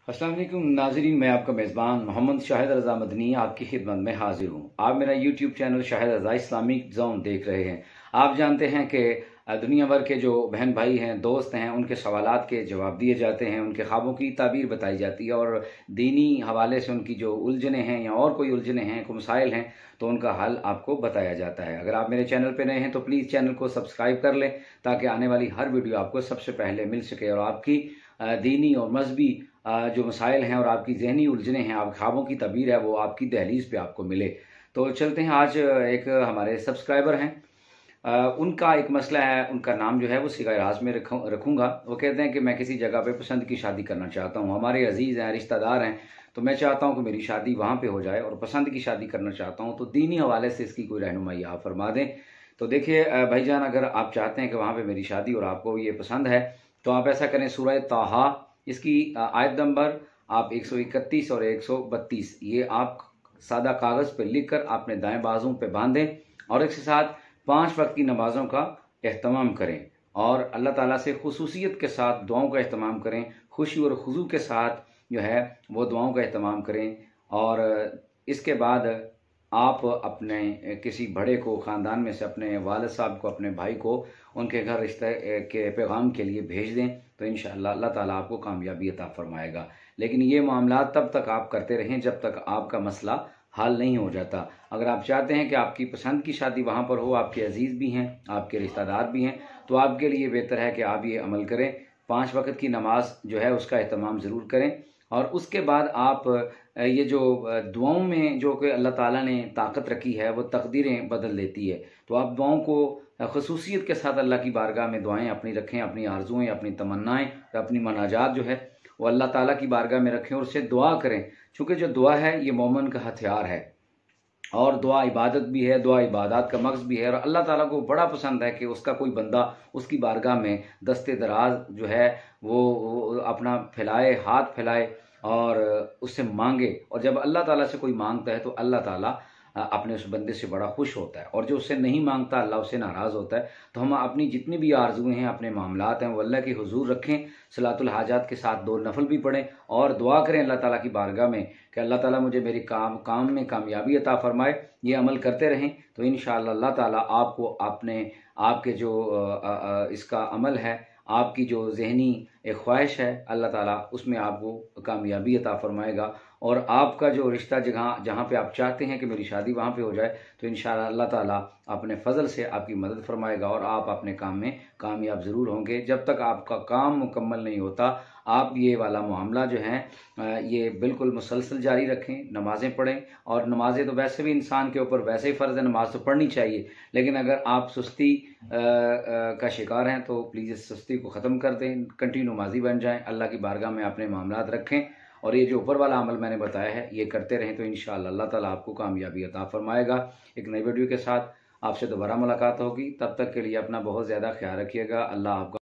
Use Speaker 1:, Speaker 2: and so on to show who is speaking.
Speaker 1: अस्सलाम वालेकुम नाजरीन, मैं आपका मेज़बान मोहम्मद शाहिद रज़ा मदनी आपकी खिदमत में हाजिर हूँ। आप मेरा यूट्यूब चैनल शाहिद रज़ा इस्लामिक जोन देख रहे हैं। आप जानते हैं कि दुनिया भर के जो बहन भाई हैं, दोस्त हैं, उनके सवालात के जवाब दिए जाते हैं, उनके ख्वाबों की ताबीर बताई जाती है और दीनी हवाले से उनकी जो उलझने हैं या और कोई उलझने हैं, कोई मसाइल हैं, तो उनका हल आपको बताया जाता है। अगर आप मेरे चैनल पर नए हैं तो प्लीज़ चैनल को सब्सक्राइब कर लें ताकि आने वाली हर वीडियो आपको सबसे पहले मिल सके और आपकी दीनी और मजहबी जो मसाइल हैं और आपकी जहनी उलझने हैं, आप ख्वाबों की तबीर है, वो आपकी दहलीज पे आपको मिले। तो चलते हैं, आज एक हमारे सब्सक्राइबर हैं, उनका एक मसला है। उनका नाम जो है वो सिगाए राज में रखूँगा। वो कहते हैं कि मैं किसी जगह पे पसंद की शादी करना चाहता हूँ, हमारे अजीज़ हैं, रिश्तेदार हैं, तो मैं चाहता हूँ कि मेरी शादी वहाँ पे हो जाए और पसंद की शादी करना चाहता हूँ, तो दीनी हवाले से इसकी कोई रहनुमाई आप फरमा दें। तो देखिए भाईजान, अगर आप चाहते हैं कि वहाँ पे मेरी शादी और आपको ये पसंद है, तो आप ऐसा करें, सूरह ताहा इसकी आयत नंबर आप 131 और 132 ये आप सादा कागज़ पे लिखकर अपने दाएं बाजू पे बांधें और इसके साथ 5 वक्त की नमाज़ों का एहतमाम करें और अल्लाह ताला से खुसूसियत के साथ दुआओं का एहतमाम करें, खुशी और खुजू के साथ जो है वो दुआओं का एहतमाम करें। और इसके बाद आप अपने किसी बड़े को ख़ानदान में से अपने वालिद साहब को, अपने भाई को उनके घर रिश्ते के पैगाम के लिए भेज दें, तो इंशाअल्लाह अल्लाह ताला आपको कामयाबी अता फरमाएगा। लेकिन ये मामला तब तक आप करते रहें जब तक आपका मसला हल नहीं हो जाता। अगर आप चाहते हैं कि आपकी पसंद की शादी वहाँ पर हो, आपके अजीज़ भी हैं, आपके रिश्तेदार भी हैं, तो आपके लिए बेहतर है कि आप ये अमल करें, 5 वक्त की नमाज जो है उसका एहतमाम ज़रूर करें। और उसके बाद आप ये जो दुआओं में जो कि अल्लाह ताला ने ताकत रखी है, वो तकदीरें बदल देती है, तो आप दुआओं को खसूसियत के साथ अल्लाह की बारगाह में दुआएं अपनी रखें, अपनी आरजुएं, अपनी तमन्नाएं, अपनी मनाजात जो है वो अल्लाह ताला की बारगाह में रखें और उससे दुआ करें। चूँकि जो दुआ है ये मोमिन का हथियार है और दुआ इबादत भी है, दुआ इबादत का मक्स भी है और अल्लाह ताला को बड़ा पसंद है कि उसका कोई बंदा उसकी बारगाह में दस्ते दराज जो है वो अपना फैलाए, हाथ फैलाए और उससे मांगे। और जब अल्लाह ताला से कोई मांगता है तो अल्लाह ताला अपने उस बंदे से बड़ा खुश होता है और जो उससे नहीं मांगता अल्लाह उससे नाराज़ होता है। तो हम अपनी जितनी भी आरजुएँ हैं, अपने मामलात हैं, वो अल्लाह के हुजूर रखें, सलातुल हाजात के साथ 2 नफल भी पढ़ें और दुआ करें अल्लाह ताला की बारगाह में कि अल्लाह ताला मुझे मेरे काम में कामयाबी अता फरमाए। ये अमल करते रहें तो इंशाअल्लाह अल्लाह ताला आपको अपने आपके जो इसका अमल है, आपकी जो ज़हनी एक ख्वाहिश है, अल्लाह ताला उसमें आपको कामयाबी अता फरमाएगा और आपका जो रिश्ता जहाँ पे आप चाहते हैं कि मेरी शादी वहाँ पे हो जाए, तो इंशाअल्लाह अल्लाह ताला अपने फ़ज़ल से आपकी मदद फरमाएगा और आप अपने काम में कामयाब ज़रूर होंगे। जब तक आपका काम मुकम्मल नहीं होता, आप ये वाला मामला जो है ये बिल्कुल मुसलसल जारी रखें, नमाज़ें पढ़ें। और नमाज़ें तो वैसे भी इंसान के ऊपर वैसे ही फ़र्ज़ है, नमाज तो पढ़नी चाहिए, लेकिन अगर आप सुस्ती का शिकार हैं तो प्लीज़ इस सुस्ती को ख़त्म कर दें, कंटिन्यू नमाज़ी बन जाएं, अल्लाह की बारगाह में अपने मामलात रखें और ये जो ऊपर वाला अमल मैंने बताया है ये करते रहें, तो इंशाअल्लाह अल्लाह ताला आपको कामयाबी अता फरमाएगा। एक नई वीडियो के साथ आपसे दोबारा मुलाकात होगी, तब तक के लिए अपना बहुत ज़्यादा ख्याल रखिएगा। अल्लाह आपका